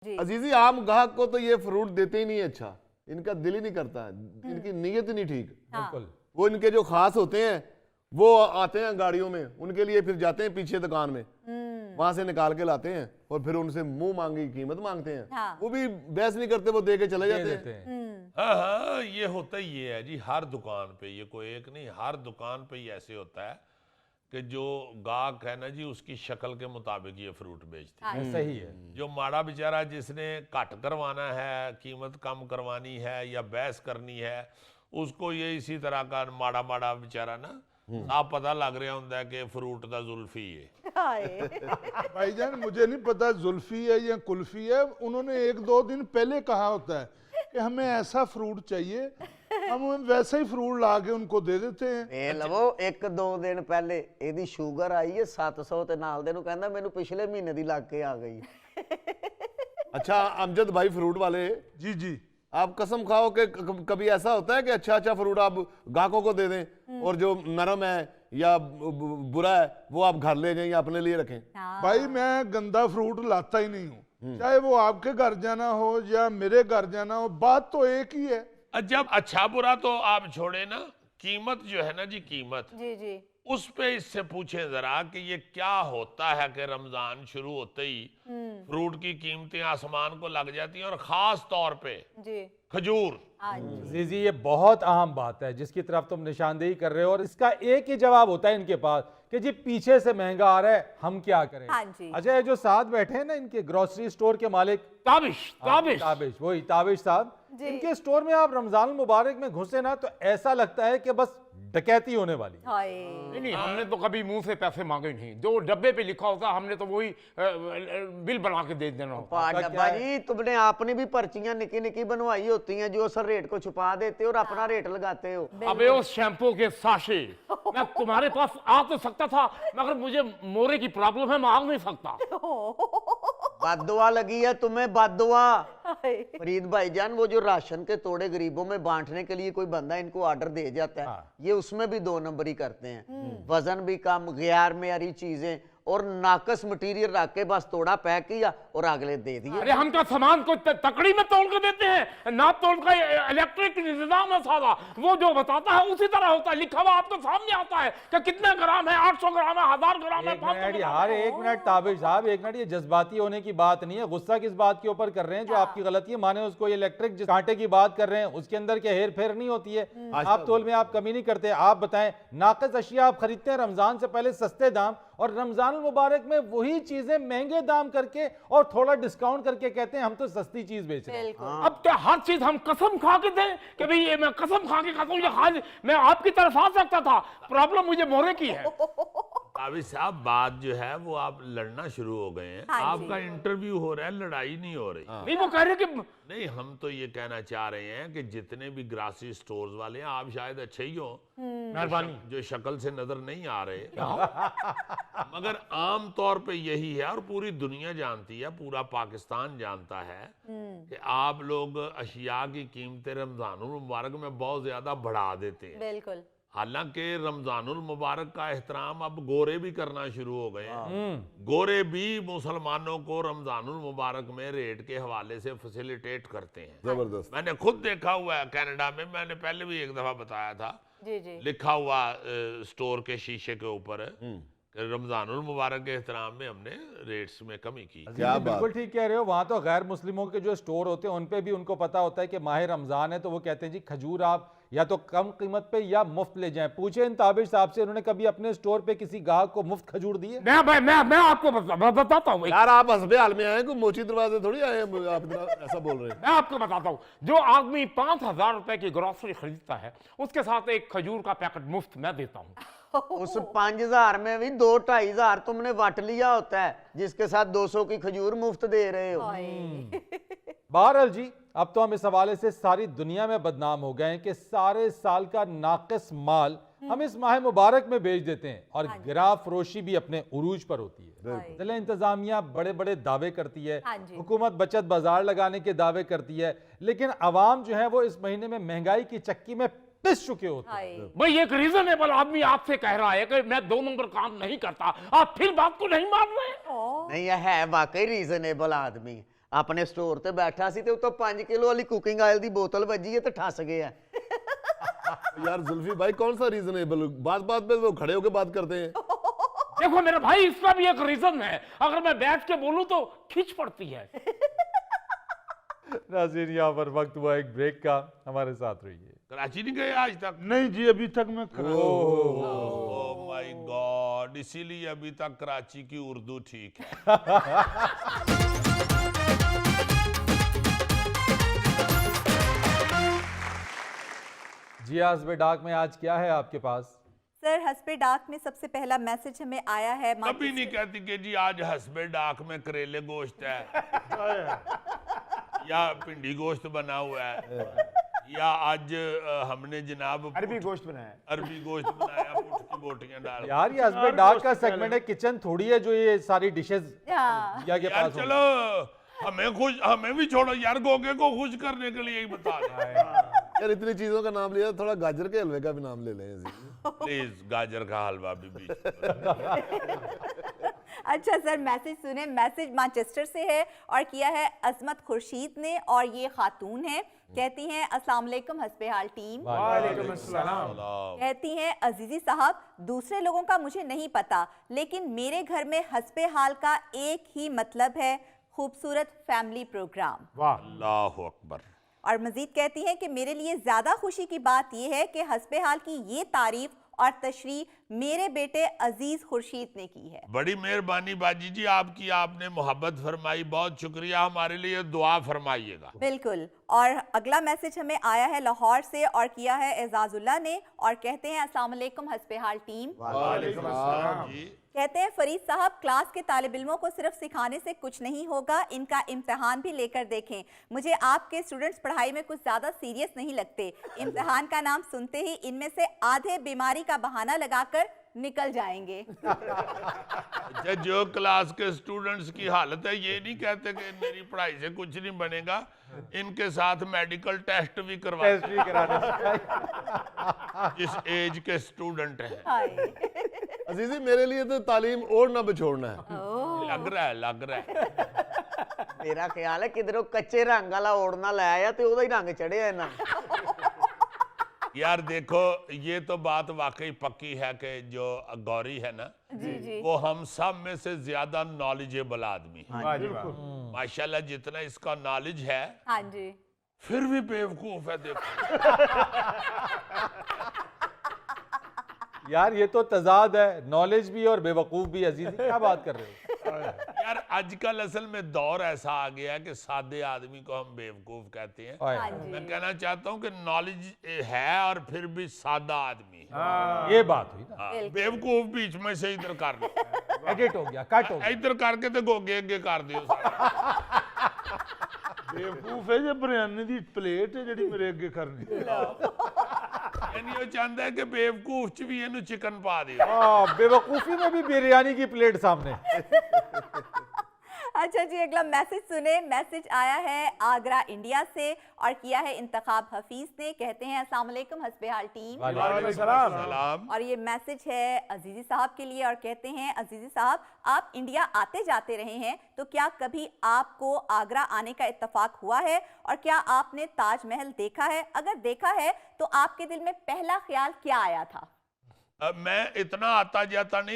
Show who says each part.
Speaker 1: अजीजी आम गाहक को तो ये फ्रूट देते ही नहीं है, अच्छा इनका दिल ही नहीं करता है, इनकी नीयत ही नहीं ठीक।
Speaker 2: बिल्कुल।
Speaker 1: वो इनके जो खास होते हैं वो आते हैं गाड़ियों में, उनके लिए फिर जाते हैं पीछे दुकान में, वहां से निकाल के लाते हैं और फिर उनसे मुंह मांगी कीमत मांगते हैं।
Speaker 3: हाँ।
Speaker 1: वो भी बहस नहीं करते, वो दे के चले जाते हैं।
Speaker 4: हाँ, ये होता ही ये है जी, हर दुकान पे, ये कोई एक नहीं, हर दुकान पे ही ऐसे होता है कि जो गाहक है ना जी, उसकी शक्ल के मुताबिक ये फ्रूट बेचती है।
Speaker 2: सही है।
Speaker 4: जो माड़ा बेचारा जिसने घट करवाना है, कीमत कम करवानी है या बहस करनी है, उसको ये इसी तरह का माड़ा माड़ा बेचारा ना आप पता लग रहा होता है कि फ्रूट दा जुल्फी है।
Speaker 5: भाईजान मुझे नहीं पता जुल्फी है या कुल्फी है, उन्होंने 1-2 दिन पहले कहा होता है कि हमें ऐसा फ्रूट चाहिए, हम वैसे ही फ्रूट ला के उनको दे देते हैं।
Speaker 6: ਇਹ ਲਵੋ 1-2 ਦਿਨ ਪਹਿਲੇ ਇਹਦੀ ਸ਼ੂਗਰ ਆਈ ਹੈ 700 ਤੇ ਨਾਲ ਦੇ ਨੂੰ ਕਹਿੰਦਾ ਮੈਨੂੰ ਪਿਛਲੇ ਮਹੀਨੇ ਦੀ ਲੱਗ ਕੇ ਆ ਗਈ।
Speaker 1: अच्छा अमजद भाई फ्रूट वाले,
Speaker 5: जी जी,
Speaker 1: आप कसम खाओ कि कभी ऐसा होता है कि अच्छा अच्छा फ्रूट आप गाहकों को दे दें और जो नरम है या बुरा है वो आप घर ले जाएं या अपने लिए रखें?
Speaker 5: भाई मैं गंदा फ्रूट लाता ही नहीं हूँ, चाहे वो आपके घर जाना हो या मेरे घर जाना हो, बात तो एक ही है।
Speaker 4: जब अच्छा बुरा तो आप छोड़े ना, कीमत जो है ना जी, कीमत
Speaker 3: जी जी
Speaker 4: उस पे इससे पूछें जरा कि ये क्या होता है कि रमजान शुरू होते ही फ्रूट की कीमतें आसमान को लग जाती हैं, और खास तौर पे
Speaker 3: जी
Speaker 4: खजूर।
Speaker 2: जी ये बहुत अहम बात है जिसकी तरफ तुम निशानदेही कर रहे हो, और इसका एक ही जवाब होता है इनके पास कि जी पीछे से महंगा आ रहा है, हम क्या करें।
Speaker 3: हाँ जी।
Speaker 2: अच्छा, ये जो साथ बैठे हैं ना इनके ग्रोसरी स्टोर के मालिक ताबिश, वही ताबिश साहब, इनके स्टोर में आप रमजान मुबारक में घुसे ना तो ऐसा लगता है कि बस डकैती होने वाली।
Speaker 7: नहीं, हमने तो कभी मुंह से पैसे मांगे नहीं, जो डब्बे पे लिखा होता हमने तो वही बिल बना के दे देना होता।
Speaker 6: डब्बा जी तुमने अपनी भी पर्चियां निकी निकी बनवाई होती हैं जो सर रेट को छुपा देते हो और अपना रेट लगाते हो।
Speaker 7: अबे उस शैम्पू के साशे, मैं तुम्हारे पास आ तो सकता था मगर मुझे मोरे की प्रॉब्लम है, मैं आ नहीं सकता।
Speaker 6: बददुआ लगी है तुम्हें, बददुआ। फरीद भाईजान वो जो राशन के तोड़े गरीबों में बांटने के लिए कोई बंदा इनको ऑर्डर दे जाता है, ये उसमें भी 2 नंबरी करते हैं, वजन भी कम, गैर मेयारी चीजें और नाकस मटेरियल रख के बस तोड़ा पैक किया और अगले दे दिया।
Speaker 7: अरे हम तो सामान को तकड़ी में तोड़ के देते हैं, ना तोड़ का इलेक्ट्रिक निजाम है सारा, वो जो बताता है उसी तरह होता है, लिखा हुआ आपके सामने आता है कि कितने ग्राम है, 800 ग्राम है, 1000 ग्राम है, 500 ग्राम।
Speaker 2: यार एक मिनट ताबिश साहब, एक मिनट, ये जज्बाती होने की बात नहीं है, गुस्सा किस बात के ऊपर कर रहे हैं, जो आपकी गलती है माने उसको, ये इलेक्ट्रिक जिस कांटे की बात कर रहे हैं उसके अंदर क्या हेर फेर नहीं होती है, आप तोल में आप कमी नहीं करते। आप बताएं, नाकस अशिया आप खरीदते हैं रमजान से पहले सस्ते दाम, और रमजान मुबारक में वही चीजें महंगे दाम करके और थोड़ा डिस्काउंट करके कहते हैं हम तो सस्ती चीज बेच रहे हैं।
Speaker 7: अब क्या हर चीज हम कसम खा के दें कि भाई ये मैं कसम खा के खाता हूं, ये खा मैं आपकी तरफ आ सकता था, प्रॉब्लम मुझे मोरे की है।
Speaker 4: ताबिश साहब, बात जो है वो आप लड़ना शुरू हो गए हैं। आपका इंटरव्यू हो रहा है, लड़ाई नहीं हो रही।
Speaker 7: नहीं वो कह रहे कि
Speaker 4: नहीं, हम तो ये कहना चाह रहे हैं कि जितने भी ग्रासरी स्टोर्स वाले हैं, आप शायद अच्छे ही हो,
Speaker 7: मेहरबानी,
Speaker 4: जो शक्ल से नजर नहीं आ रहे, मगर आम तौर पे यही है और पूरी दुनिया जानती है, पूरा पाकिस्तान जानता है कि आप लोग अशिया की कीमतें रमजानुल मुबारक में बहुत ज्यादा बढ़ा देते हैं।
Speaker 3: बिल्कुल।
Speaker 4: हालांकि रमजानुल मुबारक का एहतराम अब गोरे भी करना शुरू हो गए हैं। गोरे भी मुसलमानों को रमजानुल मुबारक में रेट के हवाले से फैसिलिटेट करते हैं।
Speaker 1: जबरदस्त।
Speaker 4: मैंने खुद देखा हुआ है कनाडा में, मैंने पहले भी एक दफा बताया था,
Speaker 3: जी जी
Speaker 4: लिखा हुआ स्टोर के शीशे के ऊपर रमजानुल मुबारक के एहतराम में हमने रेट्स में कमी की।
Speaker 1: क्या बात।
Speaker 2: बिल्कुल ठीक कह रहे हो, वहां तो गैर मुस्लिमों के जो स्टोर होते हैं उन पे भी उनको पता होता है कि माह रमजान है, तो वो कहते हैं जी खजूर आप या तो कम कीमत पे या मुफ्त ले जाएं। पूछे इन ताबिश साहब से, उन्होंने कभी अपने स्टोर पे किसी गाहक को मुफ्त खजूर दी है?
Speaker 7: मैं आपको बताता हूँ
Speaker 1: यार आप हसबे हाल में आए, कोई मोची दरवाजे थोड़ी आए हैं, आप ऐसा बोल रहे हैं।
Speaker 7: मैं आपको बताता हूँ, जो आदमी 5000 रुपए की ग्रोसरी खरीदता है उसके साथ एक खजूर का पैकेट मुफ्त मैं देता हूँ।
Speaker 6: उस 5000 में भी 2-2.5 हजार तुमने वट लिया होता है, जिसके साथ 200 की खजूर मुफ्त दे रहे हो।
Speaker 2: बहरहाल जी, अब तो हम इस हवाले से सारी दुनिया में बदनाम हो गए हैं कि सारे साल का नाकिस माल हम इस माह मुबारक में बेच देते हैं, और गिरा फरोशी भी अपने उरूज पर होती है। जिला इंतजामिया बड़े बड़े दावे करती है, हुकूमत बचत बाजार लगाने के दावे करती है, लेकिन अवाम जो है वो इस महीने में महंगाई की चक्की में पिस चुके होते हैं।
Speaker 7: भाई एक रीजनेबल आदमी आपसे कह रहा है कि मैं 2 नंबर काम नहीं करता, आप फिर बात को नहीं मान रहे।
Speaker 6: नहीं, यह है वाकई रीजनेबल आदमी। अपने स्टोर ते बैठा सी ते उतो 5 किलो वाली कुकिंग ऑयल दी बोतल बजी है ते ठस गया।
Speaker 1: यार जुल्फी भाई कौन सा रीजनेबल, बात बात पे वो खड़े होके बात करते हैं।
Speaker 7: देखो मेरे भाई, इसका भी एक रीजन है, अगर मैं बैठ के बोलूं तो खींच पड़ती है।
Speaker 2: नाज़रीन, यहाँ पर वक्त हुआ एक ब्रेक का, हमारे साथ रहिए।
Speaker 4: कराची नहीं गए आज तक?
Speaker 5: नहीं जी, अभी तक मैं
Speaker 4: ओह माय गॉड, इसीलिए अभी तक कराची की उर्दू ठीक है।
Speaker 2: जी हस्बे डाक में आज क्या है आपके पास?
Speaker 3: सर हस्बे डाक में सबसे पहला मैसेज हमें आया है
Speaker 4: कभी नहीं कहती कि जी आज हस्बे डाक में करेले गोश्त है या भिंडी गोश्त बना हुआ है, या आज हमने जनाब
Speaker 8: अरबी गोश्त बनाया।
Speaker 4: अरबी गोश्त बनाया पुट की बोटियां डाल।
Speaker 2: यार ये हस्बे डाक का सेगमेंट है, किचन थोड़ी है जो ये सारी डिशेस
Speaker 3: हाँ।
Speaker 2: या के
Speaker 4: यार
Speaker 2: पास हों।
Speaker 4: चलो हमें भी छोड़ो यार, गोगे को खुश करने के लिए ही बता रहे हैं।
Speaker 1: यार इतनी चीजों का नाम लिया, थोड़ा गाजर के हलवे का भी नाम ले लें जी।
Speaker 4: प्लीज गाजर का हलवा भी बीच।
Speaker 3: अच्छा सर मैसेज सुने, मैसेज मैनचेस्टर से है और किया है अजमत खुर्शीद ने, और ये खातून है, कहती हैं अस्सलाम वालेकुम हस्बे हाल टीम।
Speaker 8: वालेकुम अस्सलाम।
Speaker 3: कहती हैं अजीजी साहब, दूसरे लोगों का मुझे नहीं पता, लेकिन मेरे घर में हस्बे हाल का एक ही मतलब है, खूबसूरत फैमिली प्रोग्राम।
Speaker 8: वाह।
Speaker 4: अल्लाह अकबर।
Speaker 3: और मजीद कहती हैं कि मेरे लिए ज़्यादा खुशी की बात यह है कि हस्बे हाल की ये तारीफ और तशरीह मेरे बेटे अजीज खुर्शीद ने की है।
Speaker 4: बड़ी मेहरबानी बाजी जी आपकी, आपने मोहब्बत फरमाई, बहुत शुक्रिया। हमारे लिए दुआ फरमाइएगा।
Speaker 3: बिल्कुल। और अगला मैसेज हमें आया है लाहौर से और किया है एजाजुल्लाह ने, और कहते हैं अस्सलाम वालेकुम हस्बे हाल टीम।
Speaker 8: वालेकुम अस्सलाम।
Speaker 4: जी
Speaker 3: कहते हैं फरीद साहब, क्लास के तालिब इल्मों को सिर्फ सिखाने से कुछ नहीं होगा, इनका इम्तिहान भी लेकर देखें। मुझे आपके स्टूडेंट्स पढ़ाई में कुछ ज़्यादा सीरियस नहीं लगते, इम्तिहान का नाम सुनते ही इनमें से आधे बीमारी का बहाना लगाकर निकल जाएंगे।
Speaker 4: अच्छा, जो क्लास के स्टूडेंट्स की हालत है, ये नहीं कहते कि मेरी पढ़ाई से कुछ नहीं बनेगा, इनके साथ मेडिकल टेस्ट भी करवाते
Speaker 2: टेस्ट भी कराने
Speaker 4: हैं जिस एज के स्टूडेंट हैं।
Speaker 3: हाय।
Speaker 1: अजीजी मेरे लिए तो तालीम और ना बिछोड़ना है।
Speaker 4: लग रहा है।
Speaker 6: मेरा ख्याल है किधरों कच्चे रंग वाला ओढ़ना ले आया तो ओदा ही रंग चढ़े है ना।
Speaker 4: यार देखो, ये तो बात वाकई पक्की है कि जो गौरी है ना,
Speaker 3: जी जी।
Speaker 4: वो हम सब में से ज्यादा नॉलेजेबल आदमी है।
Speaker 8: वाह जी वाह।
Speaker 4: माशाल्लाह जितना इसका नॉलेज है,
Speaker 3: हाँ जी।
Speaker 4: फिर भी बेवकूफ है। देखो
Speaker 2: यार ये तो तजाद है, नॉलेज भी और बेवकूफ भी। अजीज क्या बात कर रहे हो?
Speaker 4: यार आजकल असल में दौर ऐसा आ गया है कि सादे आदमी को हम बेवकूफ कहते हैं।
Speaker 2: ओए,
Speaker 3: हाँ जी।
Speaker 4: मैं कहना चाहता हूँ कि नॉलेज है और फिर भी सादा आदमी है।
Speaker 2: ये बात हुई ना,
Speaker 4: हाँ,
Speaker 3: बिल्कुल।
Speaker 4: बेवकूफ बीच में से इधर कर लो,
Speaker 2: एडिट हो गया, कट हो गया।
Speaker 4: इधर करके तो गोगे अगे कर दियो सारा।
Speaker 5: बेवकूफ है जे बिरयानी दी प्लेट है जेड़ी मेरे अगे करनी।
Speaker 4: यानी वो चाहता है कि बेवकूफ च भी इन्हें चिकन पा दियो।
Speaker 2: बेवकूफी में भी बिरयानी की प्लेट सामने।
Speaker 3: अच्छा जी, अगला मैसेज सुने। मैसेज आया है आगरा इंडिया से और किया है इंतखाब हफीज ने, कहते हैं अस्सलाम वालेकुम हस्बे हाल टीम।
Speaker 8: वालेकुम सलाम।
Speaker 4: सलाम।
Speaker 3: और ये मैसेज है अजीजी साहब के लिए और कहते हैं अजीजी साहब, आप इंडिया आते जाते रहे हैं, तो क्या कभी आपको आगरा आने का इत्तेफाक हुआ है और क्या आपने ताजमहल देखा है? अगर देखा है तो आपके दिल में पहला ख्याल क्या आया था?
Speaker 4: मैं इतना आता जाता नहीं